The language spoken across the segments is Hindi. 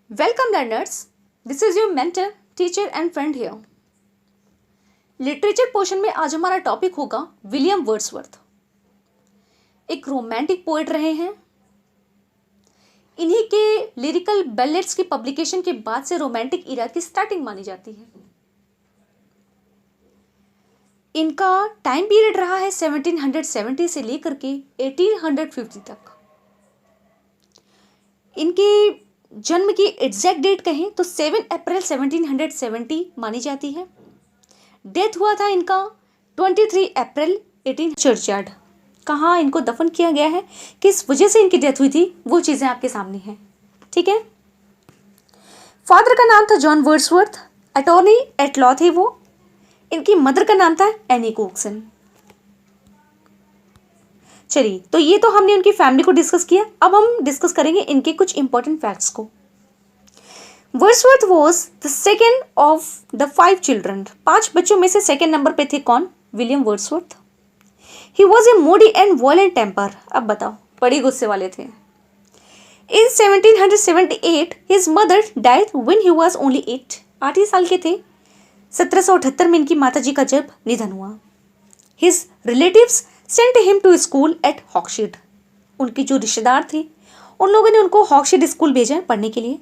Welcome learners, this is your mentor, teacher and friend here. Literature portion में आज हमारा टॉपिक होगा विलियम वर्ड्सवर्थ। एक रोमांटिक पोएट रहे हैं। इन्हीं के लिरिकल बैलेट्स की पब्लिकेशन के बाद से रोमांटिक इरा की स्टार्टिंग मानी जाती है। इनका टाइम पीरियड रहा है 1770 से लेकर के 1850 तक। इनकी जन्म की एग्जैक्ट डेट कहें तो 7 अप्रैल 1770 मानी जाती है। डेथ हुआ था इनका 23 अप्रैल 18 चर्चयार्ड। कहाँ इनको दफन किया गया है, किस वजह से इनकी डेथ हुई थी, वो चीज़ें आपके सामने हैं। ठीक है। फादर का नाम था John Wordsworth, attorney at law थे वो। इनकी मदर का नाम था एनी कोक्सन। चलिए, तो ये तो हमने उनकी फैमिली को डिस्कस किया। अब हम डिस्कस करेंगे इनके कुछ इंपॉर्टेंट फैक्ट्स को। Wordsworth was the second of the 5 children. 5 बच्चों में से सेकेंड नंबर पे थे कौन? William Wordsworth. He was a moody and violent temper. अब बताओ, बड़ी गुस्से वाले थे। In 1778 his mother died when he was only 8 ही साल के थे। 1778 में इनकी माताजी का जब निधन हुआ। His relatives sent him to school at Hawkshead. उनके जो रिश्तेदार थे उन लोगों ने उनको हॉक्सशीड स्कूल भेजा पढ़ने के लिए।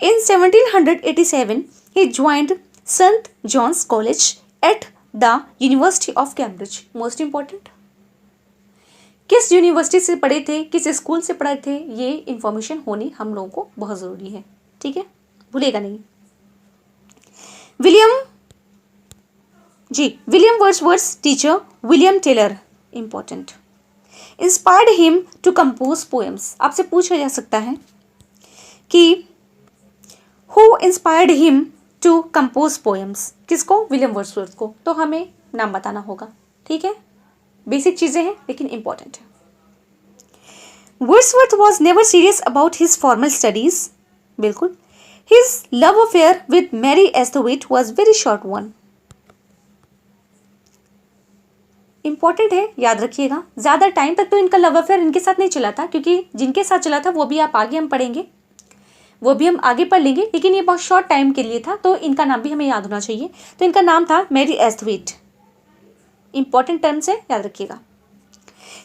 In 1787, he joined St. John's College at the University of Cambridge. Most important. किस यूनिवर्सिटी से पढ़े थे, किस स्कूल से पढ़े थे, ये इंफॉर्मेशन होनी हम लोगों को बहुत ज़रूरी है। ठीक है, भूलेगा नहीं। William Wordsworth teacher William Taylor, important, inspired him to compose poems. आपसे पूछा जा सकता है कि Who inspired him to compose poems? किसको? विलियम वर्ड्सवर्थ को। तो हमें नाम बताना होगा। ठीक है, बेसिक चीज़ें हैं लेकिन इंपॉर्टेंट है। Wordsworth was never serious about his formal studies. बिल्कुल। His love affair with Mary Asthwaite was very short one. Important है, याद रखिएगा। ज़्यादा टाइम तक तो इनका लव अफेयर इनके साथ नहीं चला था, क्योंकि जिनके साथ चला था वो भी आप आगे हम पढ़ेंगे, वो भी हम आगे पढ़ लेंगे, लेकिन ये बहुत शॉर्ट टाइम के लिए था, तो इनका नाम भी हमें याद होना चाहिए। तो इनका नाम था मैरी एस्थवेट। इंपॉर्टेंट टर्म्स है, याद रखिएगा।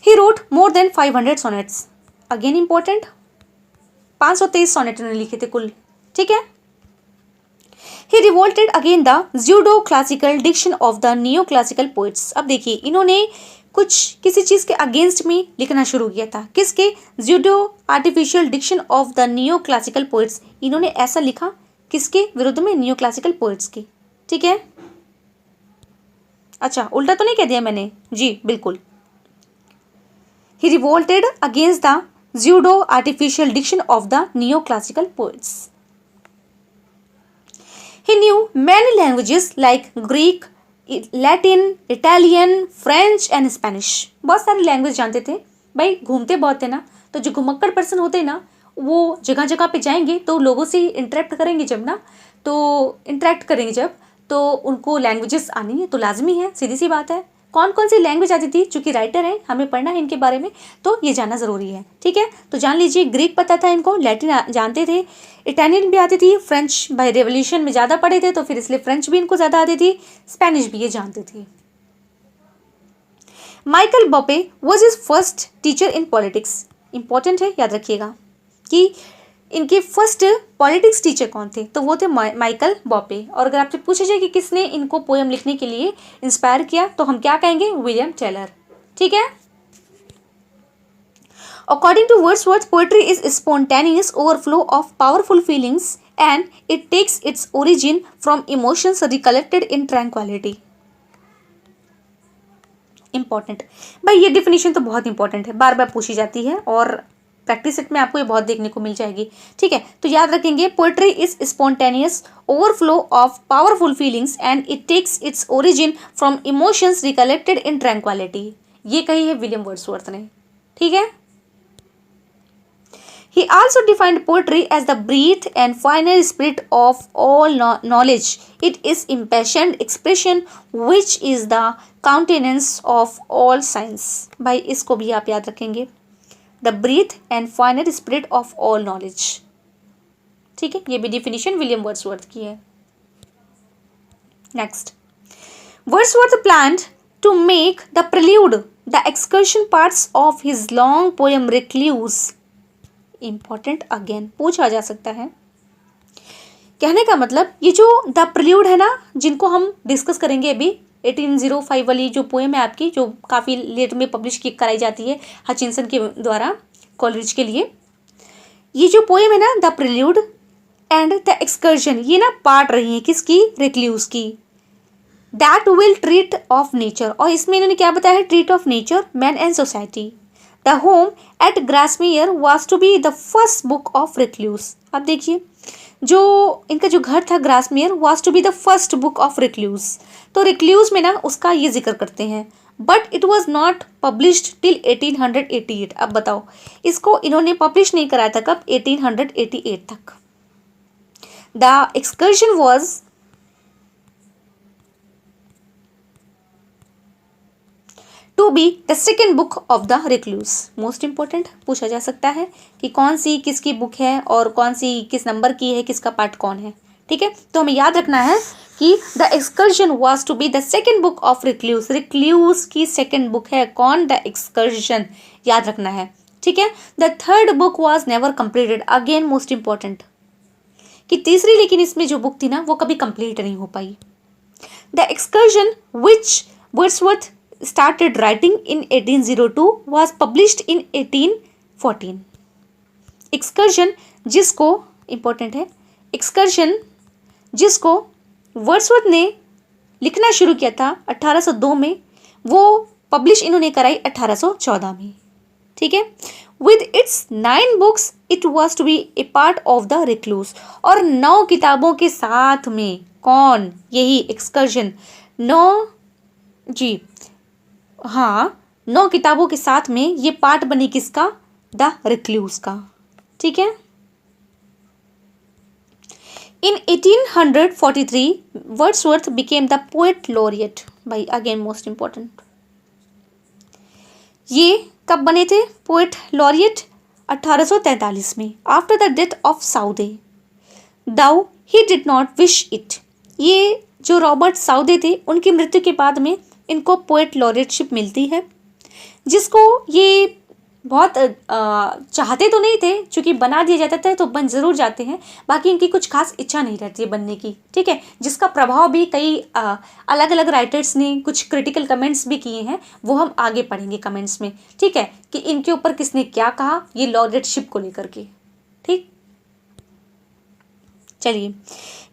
He wrote more than 500 sonnets. Again important, 523 sonnet उन्होंने लिखे थे कुल। ठीक है। He revolted again the pseudo classical diction of the neo classical poets. अब देखिए, इन्होंने कुछ किसी चीज़ के अगेंस्ट में लिखना शुरू किया था। किसके? Pseudo artificial diction of the neo classical poets. इन्होंने ऐसा लिखा किसके विरुद्ध में? नियो क्लासिकल पोइट्स के। ठीक है। अच्छा, उल्टा तो नहीं कह दिया मैंने? जी बिल्कुल। He revolted against the pseudo artificial diction of the neo classical poets. He knew many languages like Greek, Latin, Italian, French and Spanish. बहुत सारी लैंग्वेज जानते थे। भाई घूमते बहुत थे ना, तो जो घुमक्कड़ पर्सन होते हैं ना, वो जगह जगह पे जाएंगे तो लोगों से इंटरेक्ट करेंगे जब तो उनको लैंग्वेजेस आनी है तो लाजमी है, सीधी सी बात है। कौन कौन सी लैंग्वेज आती थी? चूंकि राइटर हैं, हमें पढ़ना है इनके बारे में, तो ये जानना ज़रूरी है। ठीक है, तो जान लीजिए, ग्रीक पता था इनको, लैटिन जानते थे, इटालियन भी आती थी, फ्रेंच भाई रेवोल्यूशन में ज़्यादा पढ़े थे तो फिर इसलिए फ्रेंच भी इनको ज़्यादा आती थी, स्पेनिश भी ये जानते थे। Michael Beaupuy was his first teacher in politics. Important है, याद रखिएगा कि इनके फर्स्ट पॉलिटिक्स टीचर कौन थे? तो वो थे माइकल बॉपे। और अगर आपसे पूछा जाए कि किसने इनको पोएम लिखने के लिए इंस्पायर किया, तो हम क्या कहेंगे? William Taylor. ठीक है। According to Wordsworth, poetry is a spontaneous overflow of powerful feelings and it takes its origin from emotions recollected in tranquility. Important. भाई ये डिफिनेशन तो बहुत इंपॉर्टेंट है, बार बार पूछी जाती है और प्रैक्टिस सेट में आपको ये बहुत देखने को मिल जाएगी। ठीक है, तो याद रखेंगे, poetry is spontaneous overflow of powerful feelings and it takes its origin from emotions recollected in tranquillity. ये कही है विलियम वर्ड्सवर्थ ने। ठीक है। He also defined poetry as the breadth and final spirit of all knowledge. It is impassioned expression which is the countenance of all science. भाई इसको भी आप याद रखेंगे, the breadth and final spirit of all knowledge. ठीक है, ये भी डिफिनीशन विलियम वर्ड्सवर्थ की है। Next, Wordsworth planned to make the prelude the excursion parts of his long poem recluse. Important, again पूछा जा सकता है। कहने का मतलब ये जो द प्रिल्यूड है ना, जिनको हम डिस्कस करेंगे अभी, 1805 वाली जो पोएम है आपकी, जो काफ़ी लेट में पब्लिश कराई जाती है हचिंसन के द्वारा कॉलरिज के लिए, ये जो पोएम है ना the prelude and the excursion, ये ना पार्ट रही है किसकी, रिक्ल्यूज की। That will treat of nature, और इसमें इन्होंने क्या बताया है, treat of nature, man and society. The home at Grasmere was to be the first book of recluse. अब देखिए, जो इनका जो घर था Grasmere was to be the first book of recluse, तो रिक्ल्यूज में ना उसका ये जिक्र करते हैं, but it was not published till 1888। अब बताओ, इसको इन्होंने पब्लिश नहीं कराया था कब, 1888 तक। The excursion was to be the second book of the recluse. Most important पूछा जा सकता है कि कौन सी किसकी बुक है और कौन सी किस नंबर की है, किसका पार्ट कौन है। ठीक है, तो हमें याद रखना है कि the excursion was to be the second book of रिक्ल्यूज। रिक्ल्यूज की सेकेंड बुक है कौन, द एक्सकर्शन, याद रखना है। ठीक है, the third book was never completed, again most important, कि तीसरी लेकिन इसमें जो बुक थी ना वो कभी कंप्लीट नहीं हो पाई। The excursion which Wordsworth started writing in 1802 was published in 1814. Excursion जिसको, इंपॉर्टेंट है, एक्सकर्शन जिसको वर्ड्सवर्थ ने लिखना शुरू किया था 1802 में, वो पब्लिश इन्होंने कराई 1814 में। ठीक है, with its 9 books it was to be a part of the Recluse, और 9 किताबों के साथ में कौन, यही एक्सकर्शन, 9 जी हाँ, 9 किताबों के साथ में ये पार्ट बनी किसका, द रिक्ल्यूज का। ठीक है, in 1843 Wordsworth became the poet laureate. भाई अगेन मोस्ट इंपॉर्टेंट, ये कब बने थे पोएट लॉरिएट, 1843 में, after the death of Southey, though he did not wish it. ये जो रॉबर्ट साउदे थे उनकी मृत्यु के बाद में इनको पोएट लॉरिएटशिप मिलती है, जिसको ये बहुत चाहते तो नहीं थे, क्योंकि बना दिया जाता था तो बन जरूर जाते हैं, बाकी इनकी कुछ खास इच्छा नहीं रहती है बनने की। ठीक है, जिसका प्रभाव भी कई अलग अलग राइटर्स ने कुछ क्रिटिकल कमेंट्स भी किए हैं, वो हम आगे पढ़ेंगे कमेंट्स में। ठीक है, कि इनके ऊपर किसने क्या कहा ये लॉरिएटशिप को लेकर के। ठीक, चलिए,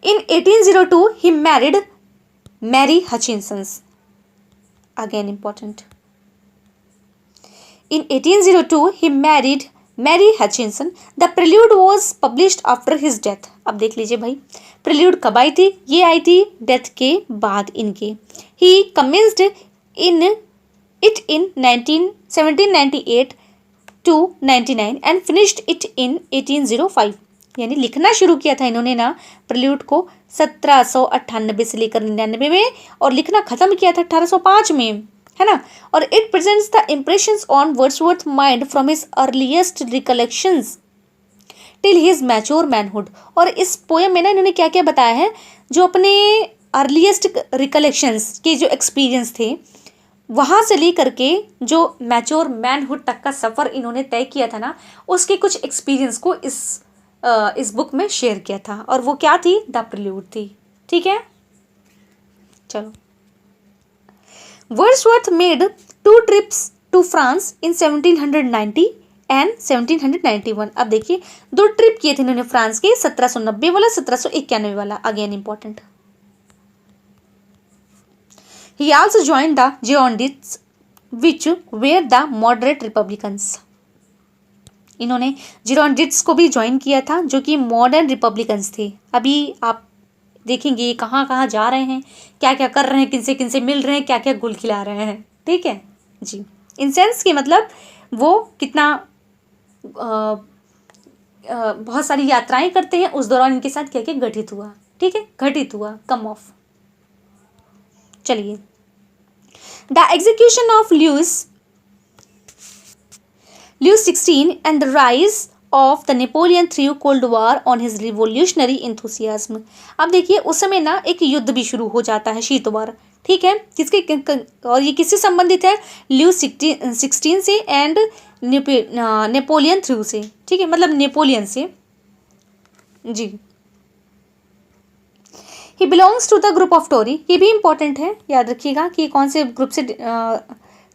in 1802 he married Mary Hutchinson, again important. In 1802 he married Mary Hutchinson. The Prelude was published after his death. अब देख लीजिए भाई, प्रिल्यूड कब आई थी, ये आई थी डेथ के बाद इनके। He commenced in it in 1798 to 99 and finished it in 1805. यानी लिखना शुरू किया था इन्होंने ना प्रिल्यूड को 1798 से लेकर 99 में, और लिखना खत्म किया था 1805 में, है ना। और it presents the impressions on Wordsworth mind from his earliest recollections till his mature manhood. और इस पोएम में ना इन्होंने क्या क्या बताया है, जो अपने अर्लीस्ट रिकलेक्शंस के जो एक्सपीरियंस थे वहाँ से लेकर के जो मैच्योर मैनहुड तक का सफ़र इन्होंने तय किया था ना, उसके कुछ एक्सपीरियंस को इस बुक में शेयर किया था, और वो क्या थी, द प्रिल्यूड थी। ठीक है, चलो, Wordsworth made 2 trips to France in 1790 and 1791। अब देखिए, 2 ट्रिप किए थे इन्होंने फ्रांस के, 1790 वाला, 1791 वाला, again important. He also joined the Girondists which were the moderate republicans. इन्होंने जिरोंडिट्स को भी ज्वाइन किया था, जो कि मॉडर्न रिपब्लिकन्स थे। अभी आप देखेंगे कहाँ कहाँ जा रहे हैं, क्या क्या कर रहे हैं, किन से मिल रहे हैं, क्या क्या गुल खिला रहे हैं। ठीक है जी, इन सेंस कि मतलब वो कितना बहुत सारी यात्राएं करते हैं, उस दौरान इनके साथ क्या क्या घटित हुआ। ठीक है, घटित हुआ, कम ऑफ। चलिए, the execution of Louis XVI and the rise of the Napoleon through cold war on his revolutionary enthusiasm. अब देखिए उस समय ना एक युद्ध भी शुरू हो जाता है, शीत वार, ठीक है, और ये किससे संबंधित है, ल्यू 16 से एंड नेपोलियन थ्रू से, ठीक है, मतलब नेपोलियन से जी। He belongs to the group of Tory, ये भी इंपॉर्टेंट है, याद रखिएगा कि कौन से ग्रुप से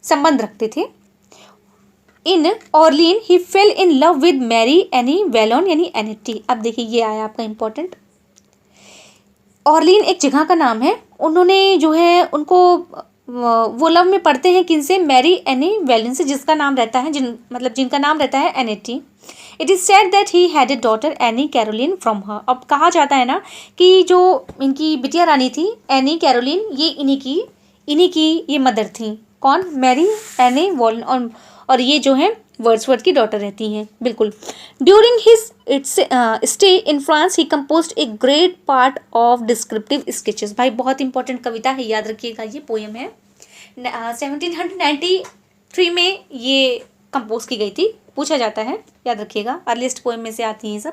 संबंध रखते थे। In Orleans he fell in love with Marie Anne Vallon यानी एनेटी। अब देखिए ये आया आपका इंपॉर्टेंट। ऑर्लिन एक जगह का नाम है, उन्होंने जो है उनको वो लव में पढ़ते हैं किनसे, मैरी एनी वेलोन से, जिसका नाम रहता है जिनका नाम रहता है Annette. It is said that he had a daughter Anne Caroline from her. अब कहा जाता है ना कि जो इनकी बिटिया रानी थी एनी कैरोलिन, ये इन्हीं की ये मदर थी, कौन, मैरी एनी वॉलन, और ये जो है वर्ड्सवर्थ की डॉटर रहती हैं, बिल्कुल। During his stay in France he composed a great part of descriptive sketches. भाई बहुत इंपॉर्टेंट कविता है, याद रखिएगा, ये पोएम है 1793 में ये कंपोज की गई थी, पूछा जाता है, याद रखिएगा, अर्लीस्ट पोएम में से आती हैं सब।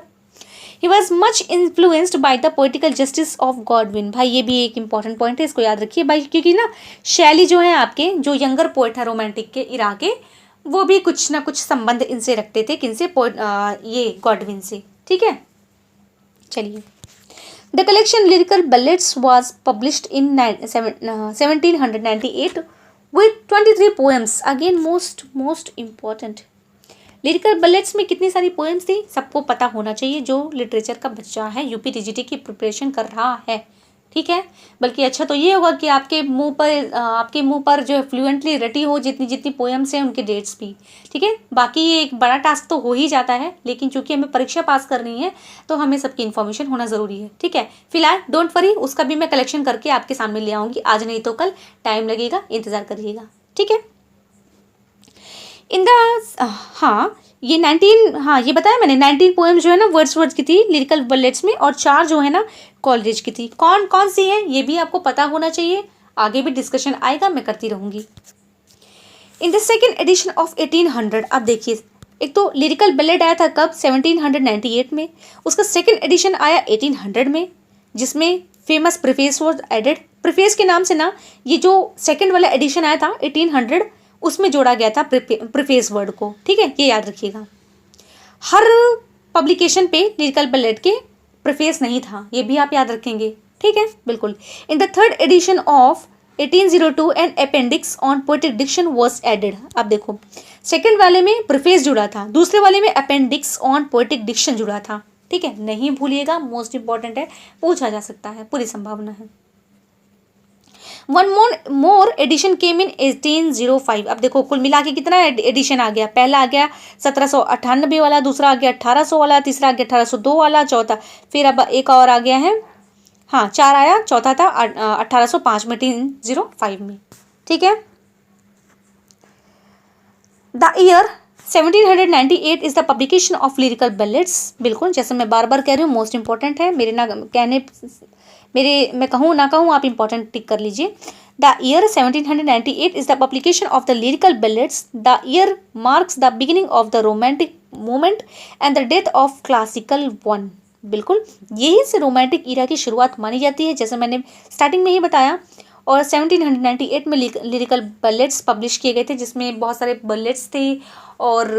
He was much influenced by the poetical justice of Godwin. भाई ये भी एक इंपॉर्टेंट पॉइंट है, इसको याद रखिए भाई, क्योंकि ना शैली जो है आपके जो यंगर पोइट है रोमांटिक के इरा के, वो भी कुछ ना कुछ संबंध इनसे रखते थे, किनसे, ये गॉडविन से, ठीक है। चलिए, the collection lyrical ballads was published in 1798 with 23 poems. Again most important, lyrical ballads में कितनी सारी पोएम्स थी, सबको पता होना चाहिए जो लिटरेचर का बच्चा है, यूपी टीजीटी की प्रिपरेशन कर रहा है, ठीक है। बल्कि अच्छा तो ये होगा कि आपके मुंह पर जो है फ्लुएंटली रटी हो जितनी पोएम्स हैं उनके डेट्स भी, ठीक है। बाकी ये एक बड़ा टास्क तो हो ही जाता है, लेकिन चूंकि हमें परीक्षा पास करनी है तो हमें सबकी इन्फॉर्मेशन होना ज़रूरी है, ठीक है। फिलहाल डोंट वरी, उसका भी मैं कलेक्शन करके आपके सामने ले आऊँगी, आज नहीं तो कल, टाइम लगेगा, इंतज़ार करिएगा, ठीक है। ये बताया मैंने 19 पोएम्स जो है ना वर्ड्सवर्थ की थी लिरिकल बैलेट्स में, और 4 जो है ना कॉलरिज की थी। कौन कौन सी है ये भी आपको पता होना चाहिए, आगे भी डिस्कशन आएगा, मैं करती रहूँगी। In the second edition of 1800, अब देखिए एक तो लिरिकल बैलेट आया था कब, 1798 में, उसका सेकेंड एडिशन आया 1800 में, जिसमें famous preface was added. Preface के नाम से ना ये जो सेकेंड वाला एडिशन आया था 1800, उसमें जोड़ा गया था प्रीफेस वर्ड को, ठीक है, ये याद रखिएगा। हर पब्लिकेशन पे लिरिकल बैलेट के प्रीफेस नहीं था, ये भी आप याद रखेंगे, ठीक है, बिल्कुल। In the third edition of 1802 an appendix on poetic diction was added. अब देखो सेकेंड वाले में प्रीफेस जुड़ा था, दूसरे वाले में अपेंडिक्स ऑन पोएटिक डिक्शन जुड़ा था, ठीक है, नहीं भूलिएगा, मोस्ट इंपॉर्टेंट है, पूछा जा सकता है, पूरी संभावना है। वन मोर एडिशन केम इन 1805। अब देखो कुल मिला के कितना एडिशन आ गया, पहला आ गया 1798 वाला, दूसरा आ गया 1800 वाला, तीसरा आ गया 1802 वाला, चौथा फिर अब एक और आ गया है, हाँ 4 आया, चौथा था 1805 में, 1805 में, ठीक है। The year 1798 is the publication of lyrical ballads. बिल्कुल, जैसे मैं बार बार कह रही हूँ, मोस्ट इंपॉर्टेंट है, मैं कहूँ ना कहूँ आप इंपॉर्टेंट टिक कर लीजिए। The year 1798 is the publication of the lyrical ballads. The year marks the beginning of the romantic movement and the death of classical one. बिल्कुल, यही से रोमांटिक ईरा की शुरुआत मानी जाती है, जैसे मैंने स्टार्टिंग में ही बताया। और 1798 में लिरिकल बैलेट्स पब्लिश किए गए थे, जिसमें बहुत सारे बैलेट्स थे और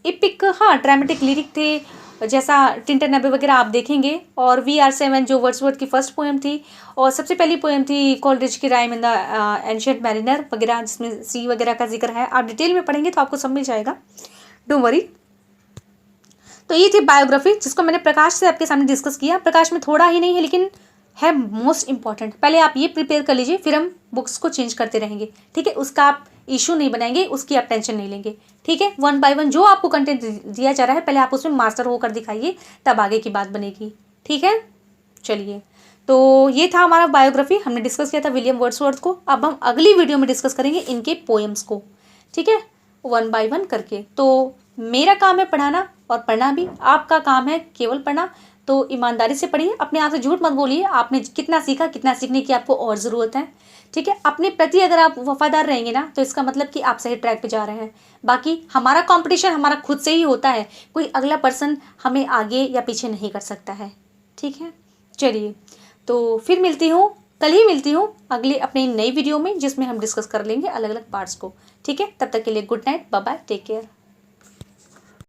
एपिक, हाँ ड्रामेटिक लिरिक थे, जैसा टिंटन अबे वगैरह आप देखेंगे, और VR7 जो वर्ड्सवर्थ की फर्स्ट पोएम थी, और सबसे पहली पोएम थी कोलरिज की rhyme in the ancient mariner वगैरह, जिसमें सी वगैरह का जिक्र है। आप डिटेल में पढ़ेंगे तो आपको सब मिल जाएगा, डोंट वरी। तो ये थी बायोग्राफी, जिसको मैंने प्रकाश से आपके सामने डिस्कस किया। प्रकाश में थोड़ा ही नहीं है, लेकिन है मोस्ट इंपॉर्टेंट। पहले आप ये प्रिपेयर कर लीजिए, फिर हम बुक्स को चेंज करते रहेंगे, ठीक है। उसका आप इशू नहीं बनाएंगे, उसकी आप टेंशन नहीं लेंगे, ठीक है। 1 बाय 1 जो आपको कंटेंट दिया जा रहा है, पहले आप उसमें मास्टर होकर दिखाइए, तब आगे की बात बनेगी, ठीक है। चलिए, तो ये था हमारा बायोग्राफी, हमने डिस्कस किया था विलियम वर्ड्सवर्थ को। अब हम अगली वीडियो में डिस्कस करेंगे इनके पोएम्स को, ठीक है, 1 बाय 1 करके। तो मेरा काम है पढ़ाना और पढ़ना भी, आपका काम है केवल पढ़ना। तो ईमानदारी से पढ़िए, अपने आप से झूठ मत बोलिए। आपने कितना सीखा, कितना सीखने की आपको और ज़रूरत है, ठीक है। अपने प्रति अगर आप वफादार रहेंगे ना, तो इसका मतलब कि आप सही ट्रैक पे जा रहे हैं। बाकी हमारा कंपटीशन हमारा खुद से ही होता है, कोई अगला पर्सन हमें आगे या पीछे नहीं कर सकता है, ठीक है। चलिए, तो फिर मिलती हूँ, कल ही मिलती हूँ अगले अपने नई वीडियो में, जिसमें हम डिस्कस कर लेंगे अलग अलग पार्ट्स को, ठीक है। तब तक के लिए good night, bye bye, take care.